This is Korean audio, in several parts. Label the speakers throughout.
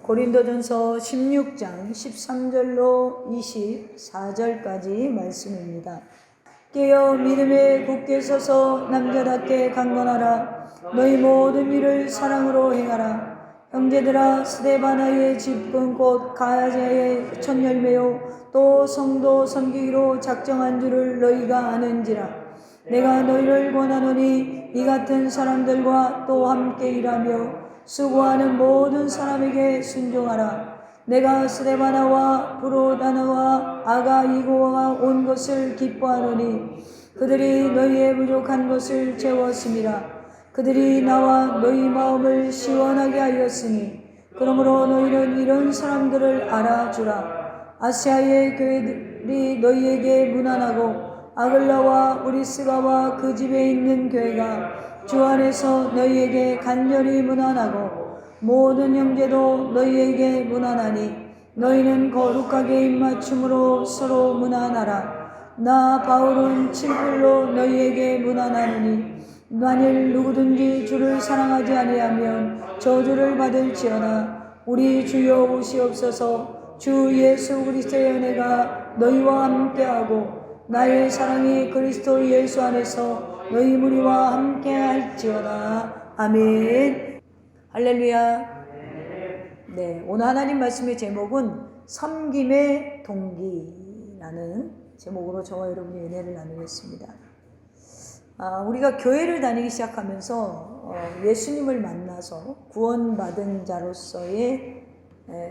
Speaker 1: 고린도전서 16장 13절로 24절까지 말씀입니다. 깨어 믿음에 굳게 서서 남자답게 강건하라. 너희 모든 일을 사랑으로 행하라. 형제들아, 스데바나의 집은 곧 가야제의 첫 열매요 또 성도 섬기기로 작정한 줄을 너희가 아는지라. 내가 너희를 권하노니 이 같은 사람들과 또 함께 일하며 수고하는 모든 사람에게 순종하라. 내가 스데바나와 브로다나와 아가이고와 온 것을 기뻐하노니 그들이 너희의 부족한 것을 채웠음이라. 그들이 나와 너희 마음을 시원하게 하였으니 그러므로 너희는 이런 사람들을 알아주라. 아시아의 교회들이 너희에게 무난하고 아글라와 우리스가와 그 집에 있는 교회가 주 안에서 너희에게 간절히 무난하고 모든 형제도 너희에게 무난하니 너희는 거룩하게 입맞춤으로 서로 무난하라. 나 바울은 칠불로 너희에게 무난하노니 만일 누구든지 주를 사랑하지 아니하면 저주를 받을지어다. 우리 주여 오시옵소서. 주 예수 그리스도의 은혜가 너희와 함께하고 나의 사랑이 그리스도 예수 안에서 너희 무리와 함께 할지어다. 아멘. 할렐루야. 네, 오늘 하나님 말씀의 제목은 섬김의 동기라는 제목으로 저와 여러분이 은혜를 나누겠습니다. 우리가 교회를 다니기 시작하면서 예수님을 만나서 구원받은 자로서의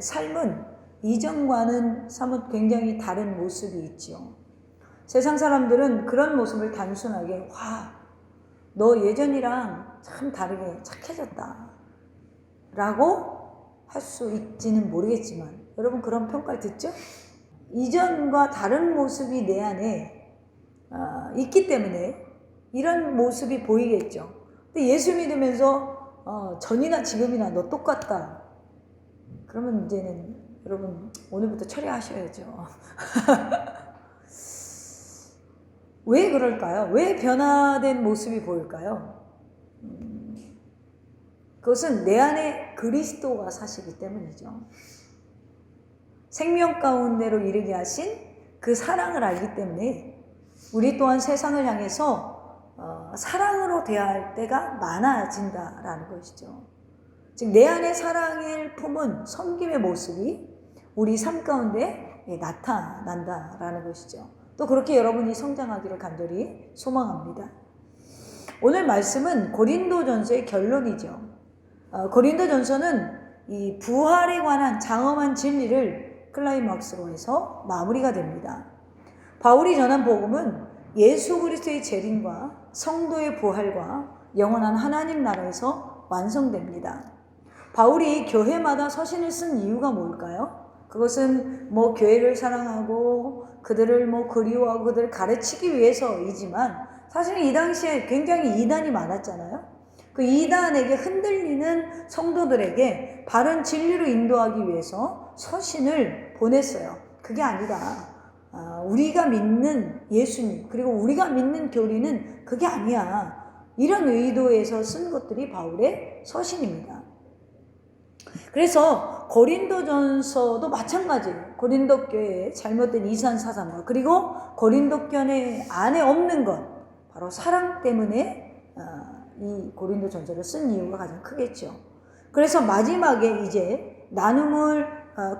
Speaker 1: 삶은 이전과는 사뭇 굉장히 다른 모습이 있죠. 세상 사람들은 그런 모습을 단순하게 너 예전이랑 참 다르게 착해졌다 라고 할 수 있지는 모르겠지만 여러분 그런 평가를 듣죠? 이전과 다른 모습이 내 안에 있기 때문에 이런 모습이 보이겠죠. 근데 예수 믿으면서 전이나 지금이나 너 똑같다. 그러면 이제는 여러분 오늘부터 처리하셔야죠. 왜 그럴까요? 왜 변화된 모습이 보일까요? 그것은 내 안에 그리스도가 사시기 때문이죠. 생명 가운데로 이르게 하신 그 사랑을 알기 때문에 우리 또한 세상을 향해서 사랑으로 대할 때가 많아진다라는 것이죠. 즉 내 안에 사랑을 품은 섬김의 모습이 우리 삶 가운데 나타난다라는 것이죠. 또 그렇게 여러분이 성장하기를 간절히 소망합니다. 오늘 말씀은 고린도전서의 결론이죠. 고린도전서는 이 부활에 관한 장엄한 진리를 클라이막스로 해서 마무리가 됩니다. 바울이 전한 복음은 예수 그리스도의 재림과 성도의 부활과 영원한 하나님 나라에서 완성됩니다. 바울이 교회마다 서신을 쓴 이유가 뭘까요? 그것은 교회를 사랑하고 그들을 그리워하고 그들을 가르치기 위해서이지만 사실 이 당시에 굉장히 이단이 많았잖아요. 그 이단에게 흔들리는 성도들에게 바른 진리로 인도하기 위해서 서신을 보냈어요. 그게 아니라 우리가 믿는 예수님 그리고 우리가 믿는 교리는 그게 아니야. 이런 의도에서 쓴 것들이 바울의 서신입니다. 그래서 고린도전서도 마찬가지예요. 고린도 교회의 잘못된 이산 사상과 그리고 고린도 교회 안에 없는 것 바로 사랑 때문에 이 고린도전서를 쓴 이유가 가장 크겠죠. 그래서 마지막에 이제 나눔을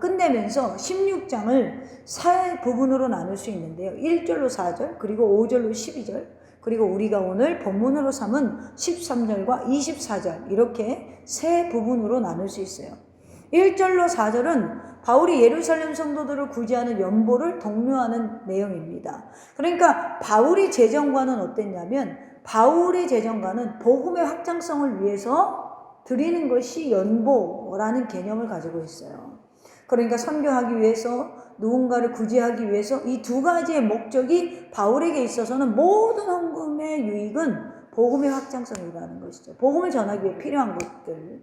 Speaker 1: 끝내면서 16장을 세 부분으로 나눌 수 있는데요. 1절로 4절 그리고 5절로 12절 그리고 우리가 오늘 본문으로 삼은 13절과 24절 이렇게 세 부분으로 나눌 수 있어요. 1절로 4절은 바울이 예루살렘 성도들을 구제하는 연보를 독려하는 내용입니다. 그러니까 바울의 재정과는 어땠냐면 바울의 재정과는 복음의 확장성을 위해서 드리는 것이 연보라는 개념을 가지고 있어요. 그러니까 선교하기 위해서 누군가를 구제하기 위해서 이 두 가지의 목적이 바울에게 있어서는 모든 헌금의 유익은 복음의 확장성이라는 것이죠. 복음을 전하기 위해 필요한 것들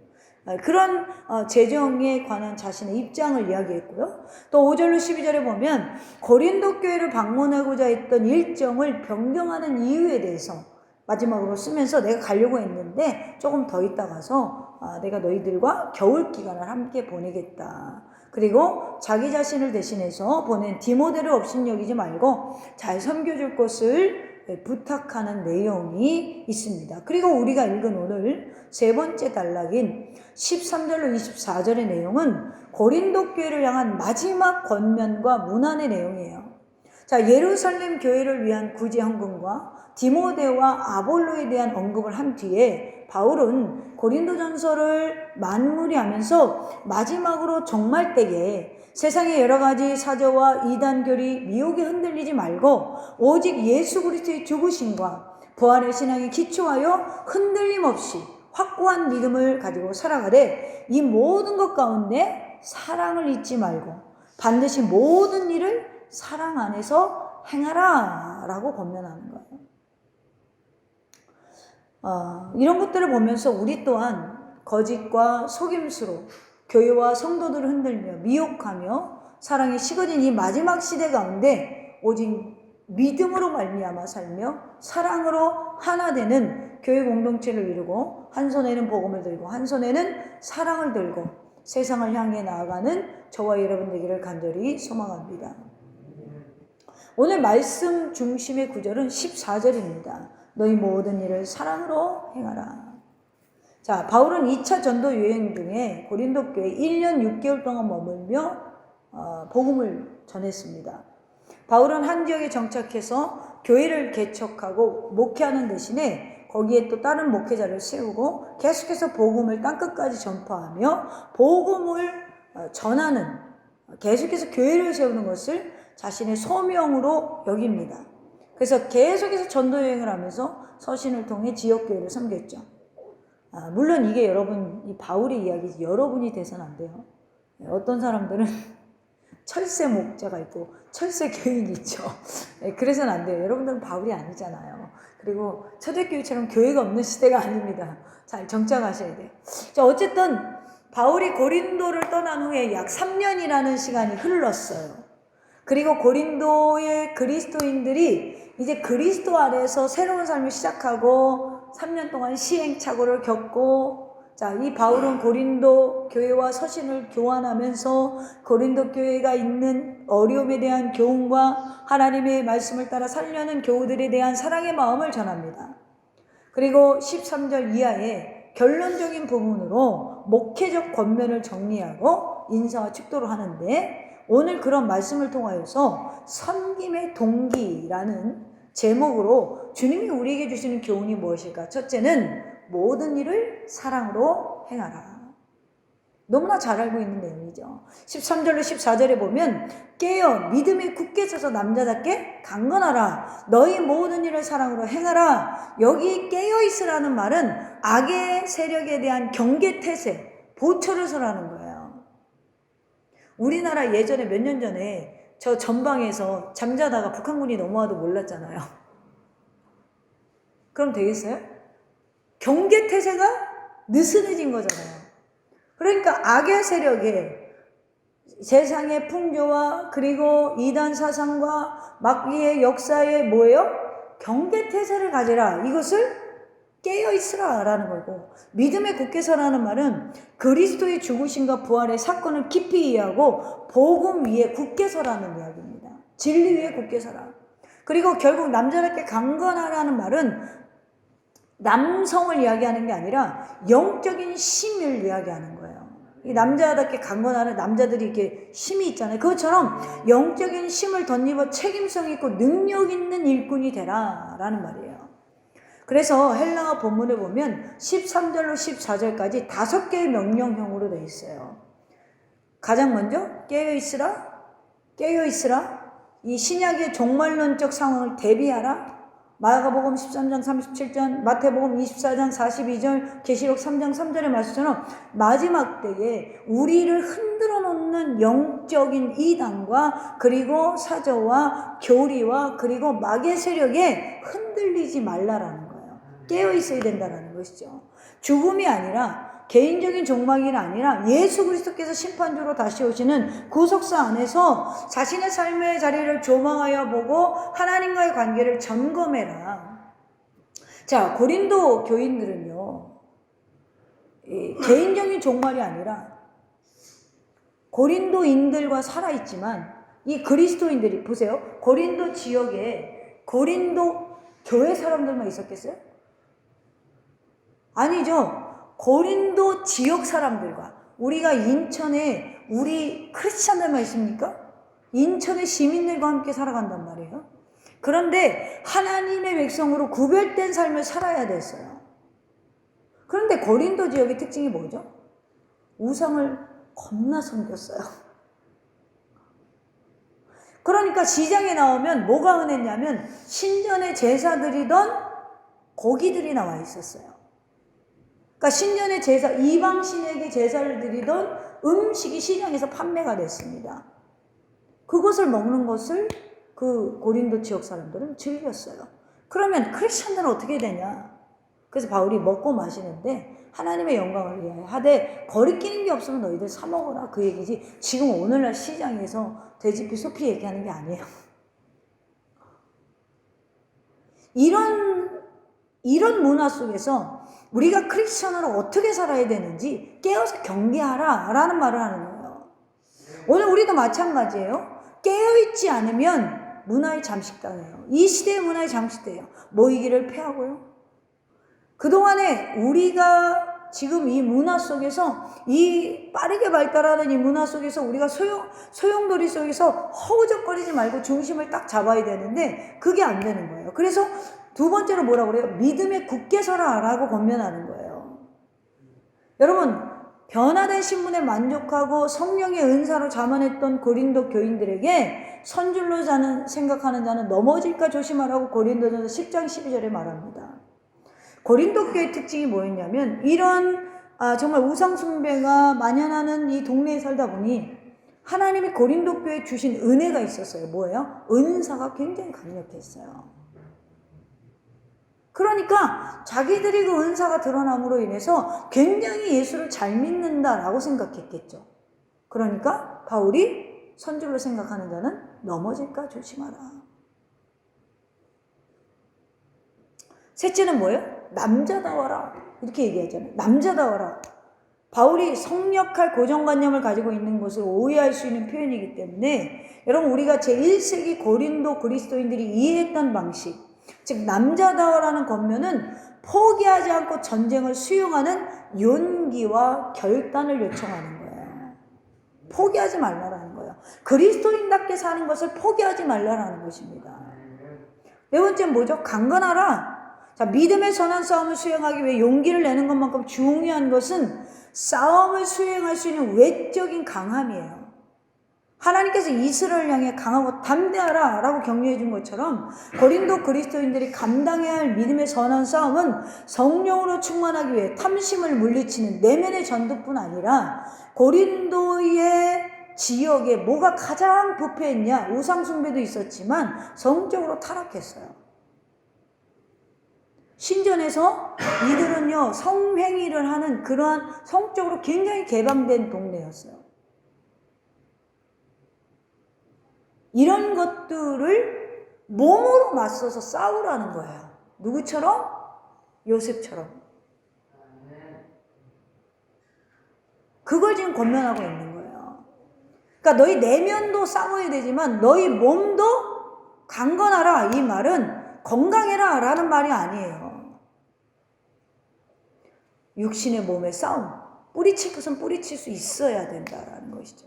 Speaker 1: 그런 재정에 관한 자신의 입장을 이야기했고요. 또 5절로 12절에 보면 고린도 교회를 방문하고자 했던 일정을 변경하는 이유에 대해서 마지막으로 쓰면서 내가 가려고 했는데 조금 더 있다 가서 내가 너희들과 겨울 기간을 함께 보내겠다. 그리고 자기 자신을 대신해서 보낸 디모데를 업신여기지 말고 잘 섬겨줄 것을 부탁하는 내용이 있습니다. 그리고 우리가 읽은 오늘 세 번째 단락인 13절로 24절의 내용은 고린도 교회를 향한 마지막 권면과 문안의 내용이에요. 자, 예루살렘 교회를 위한 구제 헌금과 디모데와 아볼로에 대한 언급을 한 뒤에 바울은 고린도전서를 마무리하면서 마지막으로 종말 때에 세상의 여러 가지 사저와 이단결이 미혹에 흔들리지 말고 오직 예수 그리스도의 죽으심과 부활의 신앙에 기초하여 흔들림 없이 확고한 믿음을 가지고 살아가되 이 모든 것 가운데 사랑을 잊지 말고 반드시 모든 일을 사랑 안에서 행하라 라고 권면하는 거예요. 이런 것들을 보면서 우리 또한 거짓과 속임수로 교회와 성도들을 흔들며 미혹하며 사랑이 식어진 이 마지막 시대 가운데 오직 믿음으로 말미암아 살며 사랑으로 하나 되는 교회 공동체를 이루고 한 손에는 복음을 들고 한 손에는 사랑을 들고 세상을 향해 나아가는 저와 여러분 되기를 간절히 소망합니다. 오늘 말씀 중심의 구절은 14절입니다. 너희 모든 일을 사랑으로 행하라. 자, 바울은 2차 전도 여행 중에 고린도 교회에 1년 6개월 동안 머물며 복음을 전했습니다. 바울은 한 지역에 정착해서 교회를 개척하고 목회하는 대신에 거기에 또 다른 목회자를 세우고 계속해서 복음을 땅끝까지 전파하며 복음을 전하는, 계속해서 교회를 세우는 것을 자신의 소명으로 여깁니다. 그래서 계속해서 전도 여행을 하면서 서신을 통해 지역교회를 섬겼죠. 물론 이게 여러분, 이 바울의 이야기 여러분이 돼서는 안 돼요. 어떤 사람들은 철새 목자가 있고 철새 교인이 있죠. 그래서는 안 돼요. 여러분들은 바울이 아니잖아요. 그리고 초대교회처럼 교회가 없는 시대가 아닙니다. 잘 정착하셔야 돼요. 자, 어쨌든 바울이 고린도를 떠난 후에 약 3년이라는 시간이 흘렀어요. 그리고 고린도의 그리스도인들이 이제 그리스도 안에서 새로운 삶을 시작하고 3년 동안 시행착오를 겪고, 자, 이 바울은 고린도 교회와 서신을 교환하면서 고린도 교회가 있는 어려움에 대한 교훈과 하나님의 말씀을 따라 살려는 교우들에 대한 사랑의 마음을 전합니다. 그리고 13절 이하에 결론적인 부분으로 목회적 권면을 정리하고 인사와 축도를 하는데, 오늘 그런 말씀을 통하여서 섬김의 동기라는 제목으로 주님이 우리에게 주시는 교훈이 무엇일까? 첫째는 모든 일을 사랑으로 행하라. 너무나 잘 알고 있는 내용이죠. 13절로 14절에 보면 깨어 믿음에 굳게 서서 남자답게 강건하라. 너희 모든 일을 사랑으로 행하라. 여기 깨어 있으라는 말은 악의 세력에 대한 경계 태세, 보초를 서라는 거예요. 우리나라 예전에 몇 년 전에 저 전방에서 잠자다가 북한군이 넘어와도 몰랐잖아요. 그럼 되겠어요? 경계 태세가 느슨해진 거잖아요. 그러니까 악의 세력에 세상의 풍조와 그리고 이단 사상과 마귀의 역사에 뭐예요? 경계 태세를 가지라. 이것을 깨어있으라 라는 거고, 믿음의 굳게 서라는 말은 그리스도의 죽으심과 부활의 사건을 깊이 이해하고 복음 위에 굳게 서라는 이야기입니다. 진리 위에 굳게 서라. 그리고 결국 남자답게 강건하라는 말은 남성을 이야기하는 게 아니라 영적인 힘을 이야기하는 거예요. 이 남자답게 강건하는, 남자들이 이렇게 힘이 있잖아요. 그것처럼 영적인 힘을 덧입어 책임성 있고 능력 있는 일꾼이 되라 라는 말이에요. 그래서 헬라어 본문에 보면 13절로 14절까지 5개의 명령형으로 되어 있어요. 가장 먼저 깨어있으라, 깨어있으라. 이 신약의 종말론적 상황을 대비하라. 마가복음 13장 37절, 마태복음 24장 42절, 계시록 3장 3절의 말씀처럼 마지막 때에 우리를 흔들어 놓는 영적인 이단과 그리고 사저와 교리와 그리고 마귀의 세력에 흔들리지 말라라는 거예요. 깨어 있어야 된다는 것이죠. 죽음이 아니라, 개인적인 종말이 아니라 예수 그리스도께서 심판주로 다시 오시는 구속사 안에서 자신의 삶의 자리를 조망하여 보고 하나님과의 관계를 점검해라. 자, 고린도 교인들은요, 개인적인 종말이 아니라 고린도인들과 살아있지만 이 그리스도인들이, 보세요. 고린도 지역에 고린도 교회 사람들만 있었겠어요? 아니죠. 고린도 지역 사람들과, 우리가 인천에 우리 크리스찬들만 있습니까? 인천의 시민들과 함께 살아간단 말이에요. 그런데 하나님의 백성으로 구별된 삶을 살아야 됐어요. 그런데 고린도 지역의 특징이 뭐죠? 우상을 겁나 섬겼어요. 그러니까 시장에 나오면 뭐가 흔했냐면 신전에 제사 드리던 고기들이 나와 있었어요. 그러니까 신전의 제사, 이방신에게 제사를 드리던 음식이 시장에서 판매가 됐습니다. 그것을 먹는 것을 그 고린도 지역 사람들은 즐겼어요. 그러면 크리스천들은 어떻게 되냐? 그래서 바울이 먹고 마시는데 하나님의 영광을 위하여 하되 거리끼는 게 없으면 너희들 사 먹어라, 그 얘기지. 지금 오늘날 시장에서 돼지피 소피 얘기하는 게 아니에요. 이런 문화 속에서 우리가 크리스천으로 어떻게 살아야 되는지 깨어서 경계하라 라는 말을 하는 거예요. 오늘 우리도 마찬가지예요. 깨어있지 않으면 문화에 잠식당해요. 이 시대의 문화에 잠식돼요. 모이기를 패하고요. 그동안에 우리가 지금 이 문화 속에서, 이 빠르게 발달하는 이 문화 속에서 우리가 소용돌이 속에서 허우적거리지 말고 중심을 딱 잡아야 되는데 그게 안 되는 거예요. 그래서 두 번째로 뭐라고 그래요? 믿음에 굳게 서라 라고 권면하는 거예요. 여러분, 변화된 신분에 만족하고 성령의 은사로 자만했던 고린도 교인들에게 선줄로 생각하는 자는 넘어질까 조심하라고 고린도전서 10장 12절에 말합니다. 고린도 교회의 특징이 뭐였냐면, 이런 정말 우상 숭배가 만연하는 이 동네에 살다 보니 하나님이 고린도 교회에 주신 은혜가 있었어요. 뭐예요? 은사가 굉장히 강력했어요. 그러니까 자기들이 그 은사가 드러남으로 인해서 굉장히 예수를 잘 믿는다라고 생각했겠죠. 그러니까 바울이 선줄로 생각하는 자는 넘어질까 조심하라. 셋째는 뭐예요? 남자다워라. 이렇게 얘기하잖아요. 남자다워라. 바울이 성역할 고정관념을 가지고 있는 것을 오해할 수 있는 표현이기 때문에, 여러분, 우리가 제1세기 고린도 그리스도인들이 이해했던 방식, 즉 남자다워라는 권면은 포기하지 않고 전쟁을 수용하는 용기와 결단을 요청하는 거예요. 포기하지 말라라는 거예요. 그리스도인답게 사는 것을 포기하지 말라라는 것입니다. 네 번째는 뭐죠? 강건하라. 자, 믿음의 선한 싸움을 수행하기 위해 용기를 내는 것만큼 중요한 것은 싸움을 수행할 수 있는 외적인 강함이에요. 하나님께서 이스라엘을 향해 강하고 담대하라 라고 격려해 준 것처럼 고린도 그리스도인들이 감당해야 할 믿음의 선한 싸움은 성령으로 충만하기 위해 탐심을 물리치는 내면의 전투뿐 아니라, 고린도의 지역에 뭐가 가장 부패했냐? 우상숭배도 있었지만 성적으로 타락했어요. 신전에서 이들은요, 성행위를 하는 그러한 성적으로 굉장히 개방된 동네였어요. 이런 것들을 몸으로 맞서서 싸우라는 거예요. 누구처럼? 요셉처럼. 그걸 지금 권면하고 있는 거예요. 그러니까 너희 내면도 싸워야 되지만 너희 몸도 강건하라. 이 말은 건강해라 라는 말이 아니에요. 육신의 몸의 싸움, 뿌리칠 것은 뿌리칠 수 있어야 된다라는 것이죠.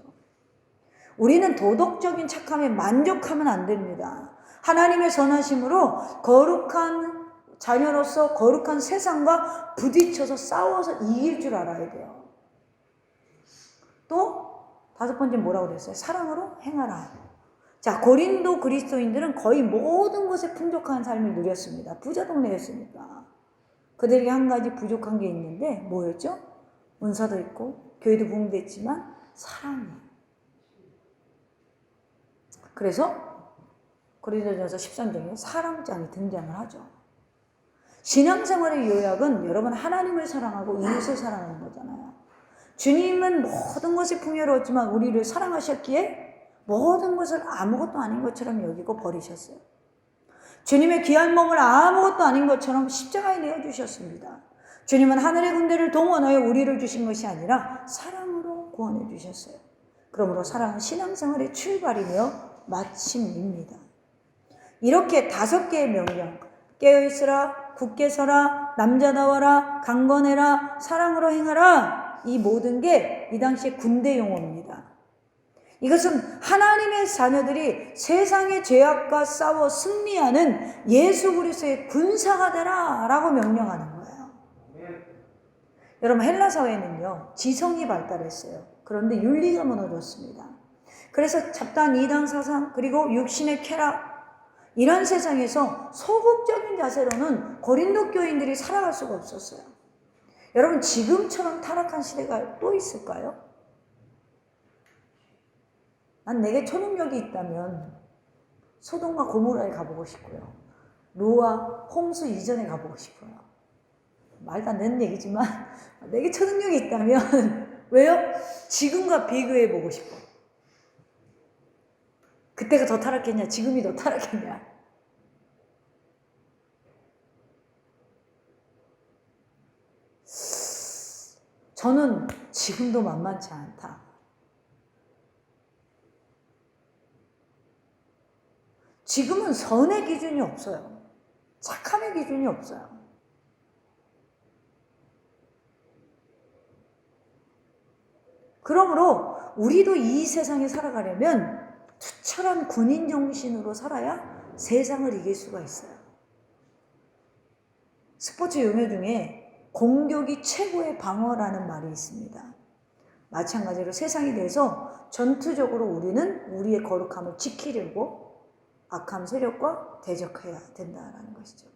Speaker 1: 우리는 도덕적인 착함에 만족하면 안 됩니다. 하나님의 선하심으로 거룩한 자녀로서 거룩한 세상과 부딪혀서 싸워서 이길 줄 알아야 돼요. 또 다섯 번째 뭐라고 그랬어요? 사랑으로 행하라. 자, 고린도 그리스도인들은 거의 모든 것에 풍족한 삶을 누렸습니다. 부자 동네였으니까. 그들에게 한 가지 부족한 게 있는데 뭐였죠? 은사도 있고 교회도 붕괴했지만 사랑이에요. 그래서 고린도전서 13장에 사랑장이 등장을 하죠. 신앙생활의 요약은 여러분 하나님을 사랑하고 이웃을 사랑하는 거잖아요. 주님은 모든 것이 풍요로웠지만 우리를 사랑하셨기에 모든 것을 아무것도 아닌 것처럼 여기고 버리셨어요. 주님의 귀한 몸을 아무것도 아닌 것처럼 십자가에 내어주셨습니다. 주님은 하늘의 군대를 동원하여 우리를 주신 것이 아니라 사랑으로 구원해 주셨어요. 그러므로 사랑은 신앙생활의 출발이며 마침입니다. 이렇게 5개의 명령, 깨어있으라, 굳게 서라, 남자다워라, 강건해라, 사랑으로 행하라, 이 모든 게 이 당시의 군대 용어입니다. 이것은 하나님의 자녀들이 세상의 죄악과 싸워 승리하는 예수 그리스도의 군사가 되라 라고 명령하는 거예요. 여러분, 헬라 사회는요, 지성이 발달했어요. 그런데 윤리가 무너졌습니다. 그래서 잡다한 이단 사상, 그리고 육신의 쾌락, 이런 세상에서 소극적인 자세로는 고린도 교인들이 살아갈 수가 없었어요. 여러분, 지금처럼 타락한 시대가 또 있을까요? 난 내게 초능력이 있다면 소돔과 고모라에 가보고 싶고요. 노아, 홍수 이전에 가보고 싶어요. 말도 안 되는 얘기지만 내게 초능력이 있다면 왜요? 지금과 비교해보고 싶어. 그때가 더 타락했냐? 지금이 더 타락했냐? 저는 지금도 만만치 않다. 지금은 선의 기준이 없어요. 착함의 기준이 없어요. 그러므로 우리도 이 세상에 살아가려면 투철한 군인 정신으로 살아야 세상을 이길 수가 있어요. 스포츠 용어 중에 공격이 최고의 방어라는 말이 있습니다. 마찬가지로 세상에 대해서 전투적으로 우리는 우리의 거룩함을 지키려고 악한 세력과 대적해야 된다는 것이죠.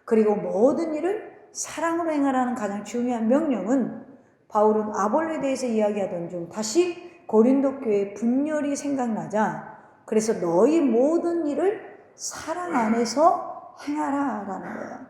Speaker 1: 그리고 모든 일을 사랑으로 행하라는 가장 중요한 명령은 바울은 아볼로에 대해서 이야기하던 중 다시 고린도 교회의 분열이 생각나자 그래서 너희 모든 일을 사랑 안에서 행하라라는 거예요.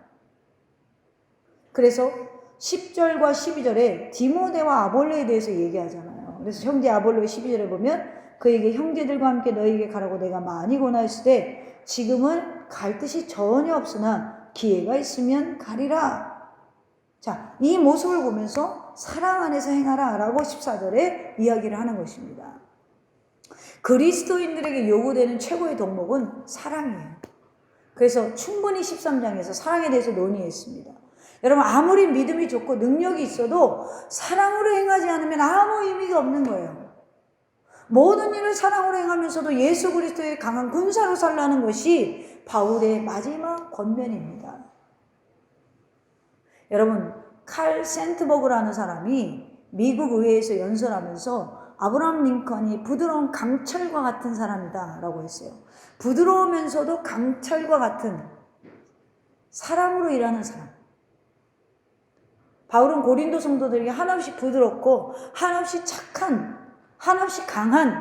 Speaker 1: 그래서 10절과 12절에 디모데와 아볼로에 대해서 얘기하잖아요. 그래서 형제 아볼로의 12절에 보면 그에게 형제들과 함께 너희에게 가라고 내가 많이 권하였을 때 지금은 갈 뜻이 전혀 없으나 기회가 있으면 가리라. 자, 이 모습을 보면서 사랑 안에서 행하라 라고 14절에 이야기를 하는 것입니다. 그리스도인들에게 요구되는 최고의 덕목은 사랑이에요. 그래서 충분히 13장에서 사랑에 대해서 논의했습니다. 여러분, 아무리 믿음이 좋고 능력이 있어도 사랑으로 행하지 않으면 아무 의미가 없는 거예요. 모든 일을 사랑으로 행하면서도 예수 그리스도의 강한 군사로 살라는 것이 바울의 마지막 권면입니다. 여러분, 칼 센트버그라는 사람이 미국 의회에서 연설하면서 아브라함 링컨이 부드러운 강철과 같은 사람이다 라고 했어요. 부드러우면서도 강철과 같은 사랑으로 일하는 사람. 바울은 고린도 성도들에게 한없이 부드럽고 한없이 착한, 한없이 강한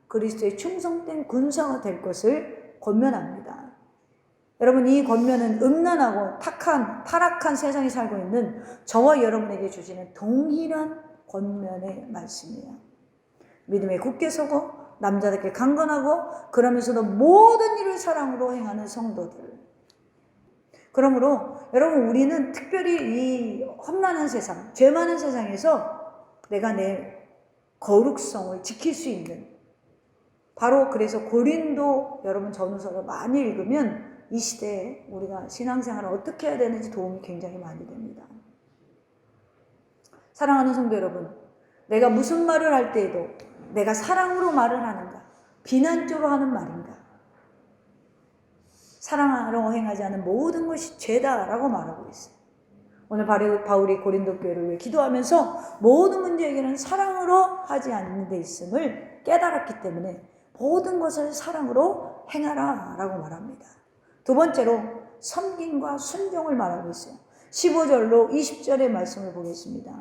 Speaker 1: 그리스도의 충성된 군사가 될 것을 권면합니다. 여러분, 이 권면은 음란하고 타락한 세상에 살고 있는 저와 여러분에게 주시는 동일한 권면의 말씀이에요. 믿음에 굳게 서고 남자답게 강건하고 그러면서도 모든 일을 사랑으로 행하는 성도들. 그러므로 여러분, 우리는 특별히 이 험난한 세상, 죄 많은 세상에서 내가 내 거룩성을 지킬 수 있는, 바로 그래서 고린도 여러분 전후서를 많이 읽으면 이 시대에 우리가 신앙생활을 어떻게 해야 되는지 도움이 굉장히 많이 됩니다. 사랑하는 성도 여러분, 내가 무슨 말을 할 때에도 내가 사랑으로 말을 하는가, 비난적으로 하는 말인가, 사랑으로 행하지 않은 모든 것이 죄다라고 말하고 있어요. 오늘 바울이 고린도 교회를 위해 기도하면서 모든 문제 해결은 사랑으로 하지 않는 데 있음을 깨달았기 때문에 모든 것을 사랑으로 행하라 라고 말합니다. 두 번째로 섬김과 순종을 말하고 있어요. 15절로 20절의 말씀을 보겠습니다.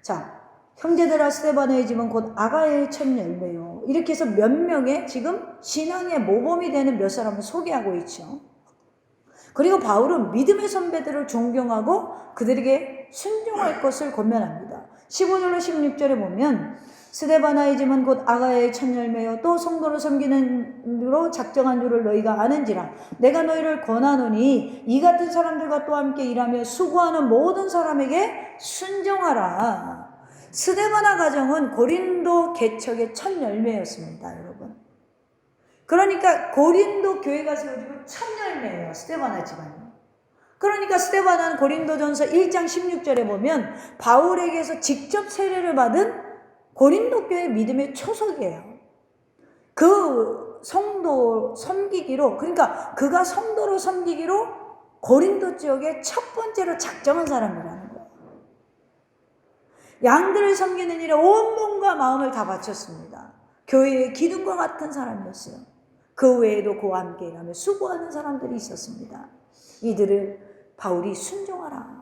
Speaker 1: 자, 형제들아 스데바노의 집은 곧 아가야의 첫 열매요. 이렇게 해서 몇 명의 지금 신앙의 모범이 되는 몇 사람을 소개하고 있죠. 그리고 바울은 믿음의 선배들을 존경하고 그들에게 순종할 것을 권면합니다. 15절로 16절에 보면 스데바나의 짐은 곧 아가야의 첫 열매요 또 성도를 섬기는 으로 작정한 줄을 너희가 아는지라. 내가 너희를 권하노니 이 같은 사람들과 또 함께 일하며 수고하는 모든 사람에게 순종하라. 스데바나 가정은 고린도 개척의 첫 열매였습니다, 여러분. 그러니까 고린도 교회가 세워지고 첫 열매예요, 스데바나 집안이. 그러니까 스데바나는 고린도전서 1장 16절에 보면 바울에게서 직접 세례를 받은 고린도 교회 믿음의 초석이에요. 그 성도 섬기기로, 그러니까 그가 성도로 섬기기로 고린도 지역에 첫 번째로 작정한 사람이라는 거예요. 양들을 섬기는 일에 온 몸과 마음을 다 바쳤습니다. 교회의 기둥과 같은 사람이었어요. 그 외에도 그와 함께 일하며 수고하는 사람들이 있었습니다. 이들을 바울이 순종하라.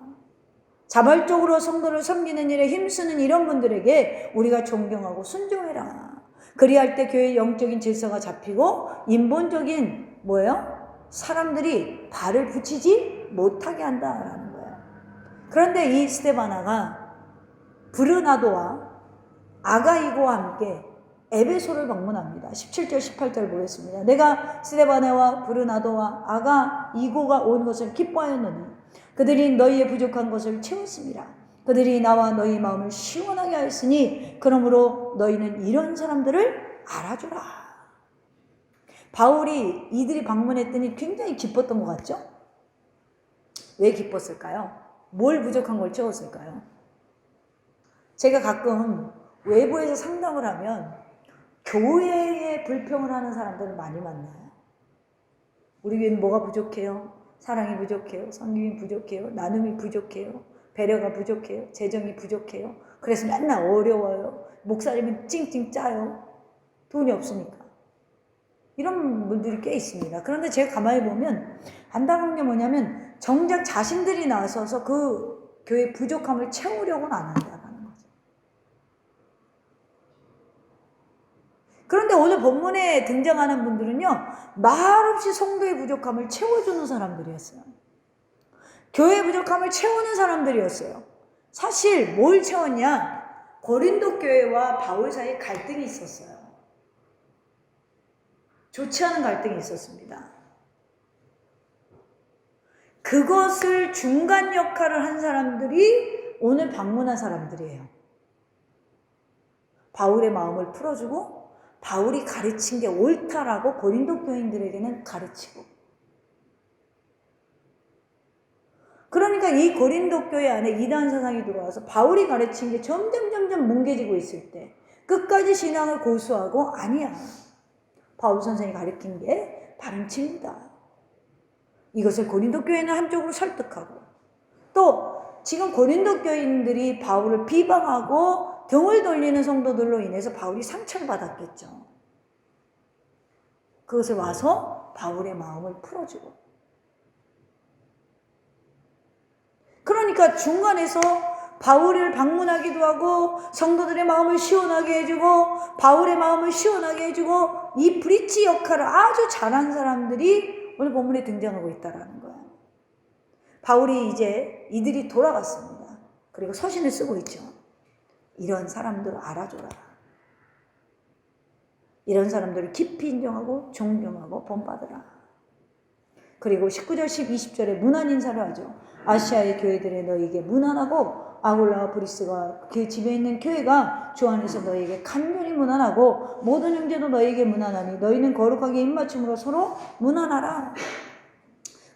Speaker 1: 자발적으로 성도를 섬기는 일에 힘쓰는 이런 분들에게 우리가 존경하고 순종해라. 그리할 때 교회의 영적인 질서가 잡히고 인본적인 사람들이 발을 붙이지 못하게 한다라는 거예요. 그런데 이 스데바나가 브르나도와 아가이고와 함께 에베소를 방문합니다. 17절 18절 보겠습니다. 내가 스데바나와 브르나도와 아가이고가 온 것을 기뻐하였노니 그들이 너희의 부족한 것을 채웠습니다. 그들이 나와 너희 마음을 시원하게 하였으니 그러므로 너희는 이런 사람들을 알아주라. 바울이 이들이 방문했더니 굉장히 기뻤던 것 같죠? 왜 기뻤을까요? 뭘 부족한 걸 채웠을까요? 제가 가끔 외부에서 상담을 하면 교회에 불평을 하는 사람들을 많이 만나요. 우리 교회는 뭐가 부족해요? 사랑이 부족해요. 섬김이 부족해요. 나눔이 부족해요. 배려가 부족해요. 재정이 부족해요. 그래서 맨날 어려워요. 목사님은 찡찡 짜요. 돈이 없으니까. 이런 분들이 꽤 있습니다. 그런데 제가 가만히 보면 안타까운 게 뭐냐면 정작 자신들이 나서서 그 교회 부족함을 채우려고는 안 한다는 거죠. 그런데 오늘 본문에 등장하는 분들은요, 말없이 성도의 부족함을 채워주는 사람들이었어요. 교회의 부족함을 채우는 사람들이었어요. 사실 뭘 채웠냐? 고린도 교회와 바울 사이에 갈등이 있었어요. 좋지 않은 갈등이 있었습니다. 그것을 중간 역할을 한 사람들이 오늘 방문한 사람들이에요. 바울의 마음을 풀어주고 바울이 가르친 게 옳다라고 고린도 교인들에게는 가르치고, 그러니까 이 고린도 교회 안에 이단 사상이 들어와서 바울이 가르친 게 점점 뭉개지고 있을 때 끝까지 신앙을 고수하고 아니야, 바울 선생이 가르친 게 바른 진리다, 이것을 고린도 교회는 한쪽으로 설득하고, 또 지금 고린도 교인들이 바울을 비방하고 등을 돌리는 성도들로 인해서 바울이 상처를 받았겠죠. 그것을 와서 바울의 마음을 풀어주고, 그러니까 중간에서 바울을 방문하기도 하고 성도들의 마음을 시원하게 해주고 바울의 마음을 시원하게 해주고, 이 브릿지 역할을 아주 잘한 사람들이 오늘 본문에 등장하고 있다는 거예요. 바울이 이제 이들이 돌아갔습니다. 그리고 서신을 쓰고 있죠. 이런 사람들 알아줘라. 이런 사람들을 깊이 인정하고 존경하고 본받으라. 그리고 19절 20절에 문안 인사를 하죠. 아시아의 교회들의 너희에게 문안하고 아굴라와 브리스가 그 집에 있는 교회가 주 안에서 너희에게 간절히 문안하고 모든 형제도 너희에게 문안하니 너희는 거룩하게 입맞춤으로 서로 문안하라.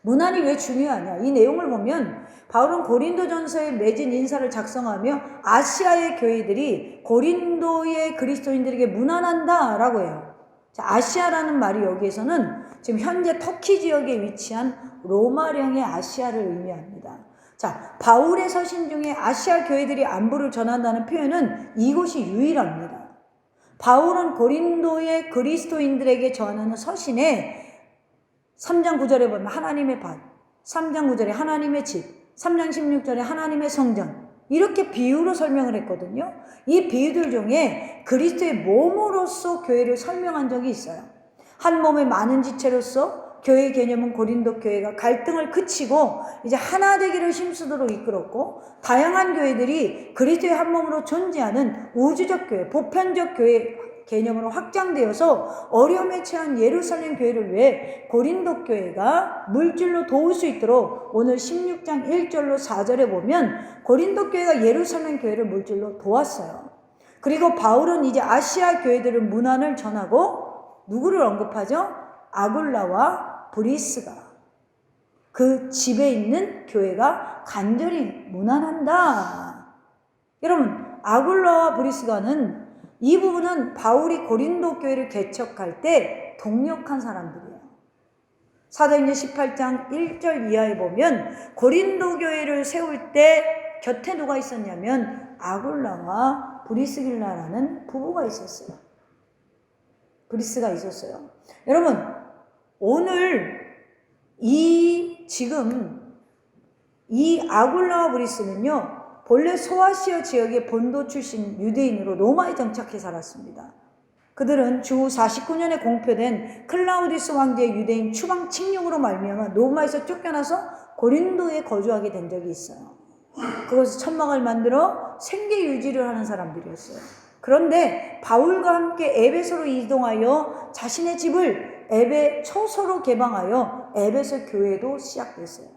Speaker 1: 문안이 왜 중요하냐? 이 내용을 보면 바울은 고린도전서에 맺은 인사를 작성하며 아시아의 교회들이 고린도의 그리스도인들에게 문안한다라고 해요. 자, 아시아라는 말이 여기에서는 지금 현재 터키 지역에 위치한 로마령의 아시아를 의미합니다. 자, 바울의 서신 중에 아시아 교회들이 안부를 전한다는 표현은 이곳이 유일합니다. 바울은 고린도의 그리스도인들에게 전하는 서신에 3장 9절에 보면 하나님의 밭, 3장 9절에 하나님의 집, 3장 16절에 하나님의 성전, 이렇게 비유로 설명을 했거든요. 이 비유들 중에 그리스도의 몸으로서 교회를 설명한 적이 있어요. 한 몸의 많은 지체로서 교회 개념은 고린도 교회가 갈등을 그치고 이제 하나 되기를 힘쓰도록 이끌었고, 다양한 교회들이 그리스도의 한 몸으로 존재하는 우주적 교회, 보편적 교회 개념으로 확장되어서 어려움에 처한 예루살렘 교회를 위해 고린도 교회가 물질로 도울 수 있도록 오늘 16장 1절로 4절에 보면 고린도 교회가 예루살렘 교회를 물질로 도왔어요. 그리고 바울은 이제 아시아 교회들을 문안을 전하고 누구를 언급하죠? 아굴라와 브리스가, 그 집에 있는 교회가 간절히 문안한다. 여러분, 아굴라와 브리스가는 이 부분은 바울이 고린도 교회를 개척할 때 동역한 사람들이에요. 사도행전 18장 1절 이하에 보면 고린도 교회를 세울 때 곁에 누가 있었냐면 아굴라와 브리스길라라는 부부가 있었어요. 브리스가 있었어요. 여러분, 오늘 지금 이 아굴라와 브리스는요, 본래 소아시아 지역의 본도 출신 유대인으로 로마에 정착해 살았습니다. 그들은 주 49년에 공표된 클라우디스 황제의 유대인 추방 칙령으로 말미암아 로마에서 쫓겨나서 고린도에 거주하게 된 적이 있어요. 그것을 천막을 만들어 생계 유지를 하는 사람들이었어요. 그런데 바울과 함께 에베소로 이동하여 자신의 집을 초소로 개방하여 에베소 교회도 시작됐어요.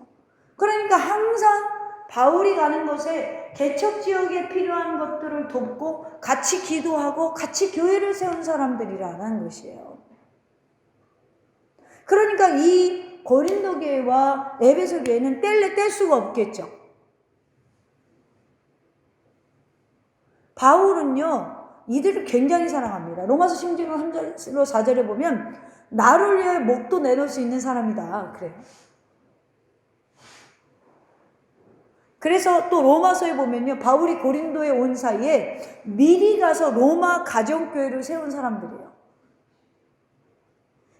Speaker 1: 그러니까 항상 바울이 가는 곳에 개척 지역에 필요한 것들을 돕고 같이 기도하고 같이 교회를 세운 사람들이라는 것이에요. 그러니까 이 고린도 교회와 에베소 교회는 뗄래 뗄 수가 없겠죠. 바울은요, 이들을 굉장히 사랑합니다. 로마서 16장 3절로 4절에 보면 나를 위해 목도 내놓을 수 있는 사람이다, 그래요. 그래서 또 로마서에 보면요, 바울이 고린도에 온 사이에 미리 가서 로마 가정교회를 세운 사람들이에요.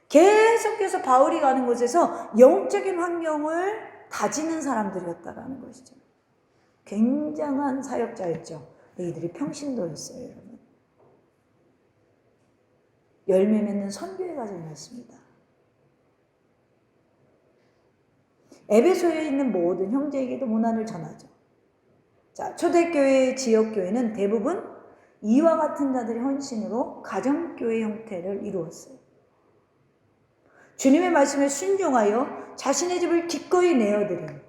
Speaker 1: 계속해서 바울이 가는 곳에서 영적인 환경을 다지는 사람들이었다라는 것이죠. 굉장한 사역자였죠. 이들이 평신도였어요, 여러분. 열매 맺는 선교의 과정이었습니다. 에베소에 있는 모든 형제에게도 문안을 전하죠. 자, 초대교회, 지역교회는 대부분 이와 같은 자들의 헌신으로 가정교회 형태를 이루었어요. 주님의 말씀에 순종하여 자신의 집을 기꺼이 내어드린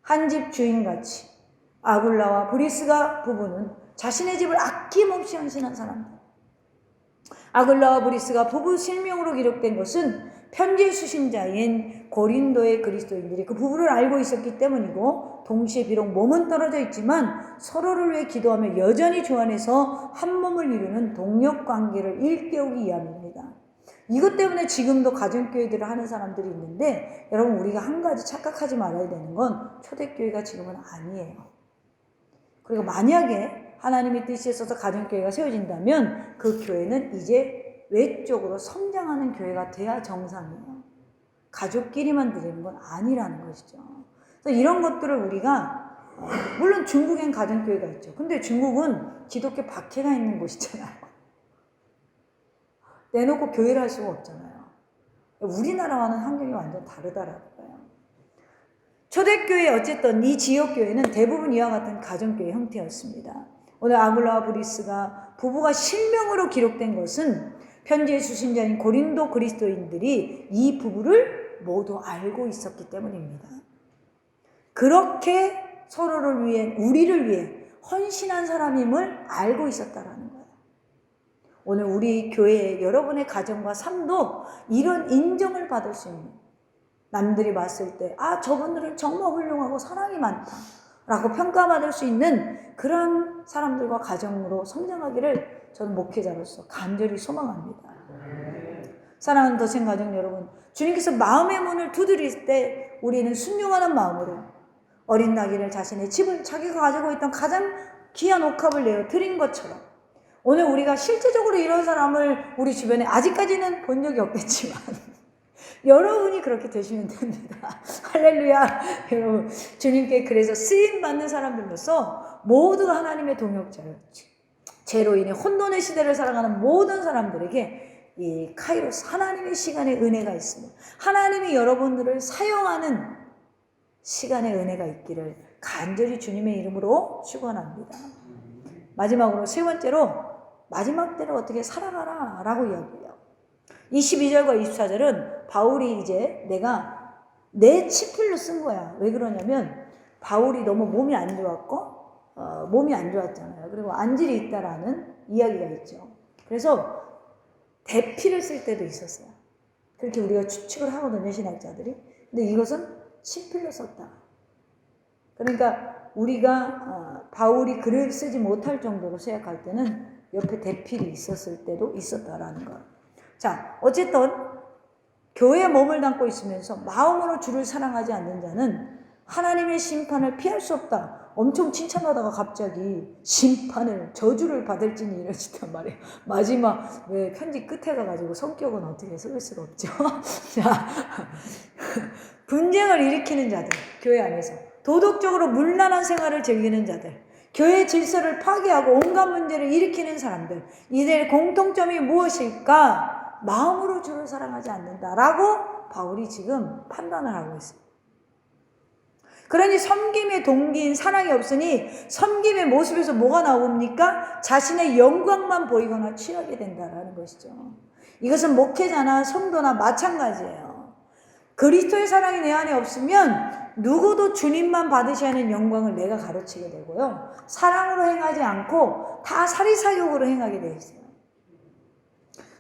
Speaker 1: 한 집 주인같이 아굴라와 브리스가 부부는 자신의 집을 아낌없이 헌신한 사람들. 아굴라와 브리스가 부부 실명으로 기록된 것은 편지의 수신자인 고린도의 그리스도인들이 그 부부를 알고 있었기 때문이고, 동시에 비록 몸은 떨어져 있지만 서로를 위해 기도하며 여전히 주 안에서 한 몸을 이루는 동력관계를 일깨우기 위함입니다. 이것 때문에 지금도 가정교회들을 하는 사람들이 있는데, 여러분, 우리가 한 가지 착각하지 말아야 되는 건 초대교회가 지금은 아니에요. 그리고 만약에 하나님의 뜻이 있어서 가정교회가 세워진다면 그 교회는 이제 외적으로 성장하는 교회가 돼야 정상이에요. 가족끼리만 드리는 건 아니라는 것이죠. 그래서 이런 것들을 우리가, 물론 중국엔 가정교회가 있죠. 근데 중국은 기독교 박해가 있는 곳이잖아요. 내놓고 교회를 할 수가 없잖아요. 우리나라와는 환경이 완전 다르다라는 거예요. 초대교회, 어쨌든 이 지역교회는 대부분 이와 같은 가정교회 형태였습니다. 오늘 아굴라와 브리스가 부부가 실명으로 기록된 것은 편지의 수신자인 고린도 그리스도인들이 이 부부를 모두 알고 있었기 때문입니다. 그렇게 서로를 위해, 우리를 위해 헌신한 사람임을 알고 있었다라는 거예요. 오늘 우리 교회의 여러분의 가정과 삶도 이런 인정을 받을 수 있는, 남들이 봤을 때 저분들은 정말 훌륭하고 사랑이 많다 라고 평가받을 수 있는 그런 사람들과 가정으로 성장하기를 저는 목회자로서 간절히 소망합니다. 사랑하는 더생 가정 여러분, 주님께서 마음의 문을 두드릴 때 우리는 순종하는 마음으로 어린 나귀를, 자신의 집을, 자기가 가지고 있던 가장 귀한 옥합을 내어 드린 것처럼, 오늘 우리가 실제적으로 이런 사람을 우리 주변에 아직까지는 본 적이 없겠지만 여러분이 그렇게 되시면 됩니다. 할렐루야. 여러분, 주님께 그래서 쓰임받는 사람들로서 모두 하나님의 동역자예요. 죄로 인해 혼돈의 시대를 살아가는 모든 사람들에게 이 카이로스, 하나님의 시간의 은혜가 있습니다. 하나님이 여러분들을 사용하는 시간의 은혜가 있기를 간절히 주님의 이름으로 축원합니다. 마지막으로 세 번째로 마지막 때를 어떻게 살아가라 라고 이야기해요. 22절과 24절은 바울이 이제 내가 내 친필로 쓴 거야. 왜 그러냐면 바울이 너무 몸이 안 좋았고 몸이 안 좋았잖아요. 그리고 안질이 있다라는 이야기가 있죠. 그래서 대피를 쓸 때도 있었어요. 그렇게 우리가 추측을 하거든요, 신학자들이. 근데 이것은 친필로 썼다. 그러니까 우리가 바울이 글을 쓰지 못할 정도로 생각할 때는 옆에 대필이 있었을 때도 있었다라는 거. 자, 어쨌든 교회에 몸을 담고 있으면서 마음으로 주를 사랑하지 않는 자는 하나님의 심판을 피할 수 없다. 엄청 칭찬하다가 갑자기 심판을, 저주를 받을지니 이러시단 말이에요. 마지막 왜 편지 끝에 가가지고 성격은 어떻게 쓸 수가 없죠. 자, 분쟁을 일으키는 자들, 교회 안에서 도덕적으로 문란한 생활을 즐기는 자들, 교회 질서를 파괴하고 온갖 문제를 일으키는 사람들, 이들의 공통점이 무엇일까? 마음으로 주를 사랑하지 않는다라고 바울이 지금 판단을 하고 있어요. 그러니 섬김의 동기인 사랑이 없으니 섬김의 모습에서 뭐가 나옵니까? 자신의 영광만 보이거나 취하게 된다라는 것이죠. 이것은 목회자나 성도나 마찬가지예요. 그리스도의 사랑이 내 안에 없으면 누구도 주님만 받으셔야 하는 영광을 내가 가르치게 되고요. 사랑으로 행하지 않고 다 사리사욕으로 행하게 되어 있어요.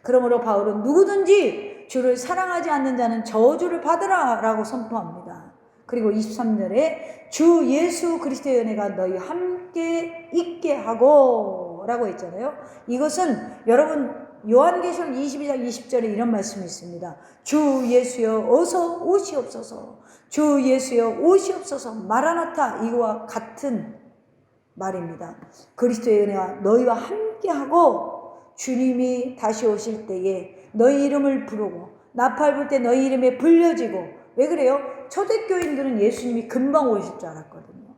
Speaker 1: 그러므로 바울은 누구든지 주를 사랑하지 않는 자는 저주를 받으라 라고 선포합니다. 그리고 23절에 주 예수 그리스도의 은혜가 너희 함께 있게 하고 라고 했잖아요. 이것은 여러분 요한계시록 22장 20절에 이런 말씀이 있습니다. 주 예수여 어서 오시옵소서. 주 예수여 오시옵소서. 마라나타, 이거와 같은 말입니다. 그리스도의 은혜가 너희와 함께 하고 주님이 다시 오실 때에 너희 이름을 부르고 나팔 불 때 너희 이름에 불려지고. 왜 그래요? 초대교인들은 예수님이 금방 오실 줄 알았거든요.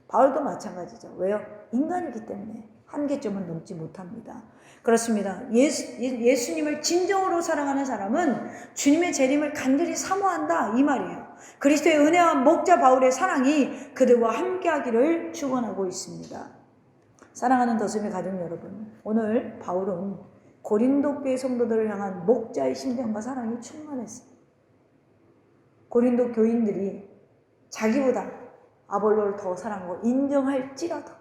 Speaker 1: 바울도 마찬가지죠. 왜요? 인간이기 때문에 한계점은 넘지 못합니다. 그렇습니다. 예수님을 진정으로 사랑하는 사람은 주님의 재림을 간절히 사모한다 이 말이에요. 그리스도의 은혜와 목자 바울의 사랑이 그들과 함께하기를 축원하고 있습니다. 사랑하는 더스미 가족 여러분, 오늘 바울은 고린도 교회 성도들을 향한 목자의 심정과 사랑이 충만했어요. 고린도 교인들이 자기보다 아볼로를 더 사랑하고 인정할지라도,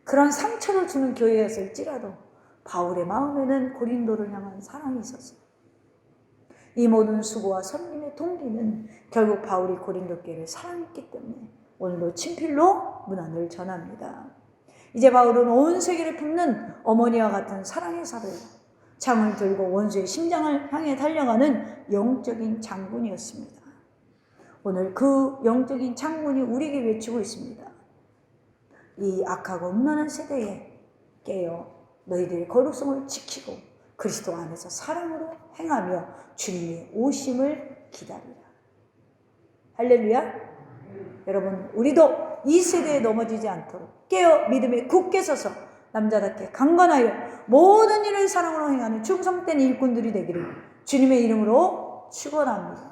Speaker 1: 그런 상처를 주는 교회였을지라도 바울의 마음에는 고린도를 향한 사랑이 있었어요. 이 모든 수고와 섬김의 동기는 결국 바울이 고린도 교회를 사랑했기 때문에 오늘도 친필로 문안을 전합니다. 이제 바울은 온 세계를 품는 어머니와 같은 사랑의 사도요, 창을 들고 원수의 심장을 향해 달려가는 영적인 장군이었습니다. 오늘 그 영적인 장군이 우리에게 외치고 있습니다. 이 악하고 음란한 세대에 깨어 너희들의 거룩성을 지키고 그리스도 안에서 사랑으로 행하며 주님의 오심을 기다리라. 할렐루야. 여러분, 우리도 이 세대에 넘어지지 않도록 깨어 믿음에 굳게 서서 남자답게 강건하여 모든 일을 사랑으로 행하는 충성된 일꾼들이 되기를 주님의 이름으로 축원합니다.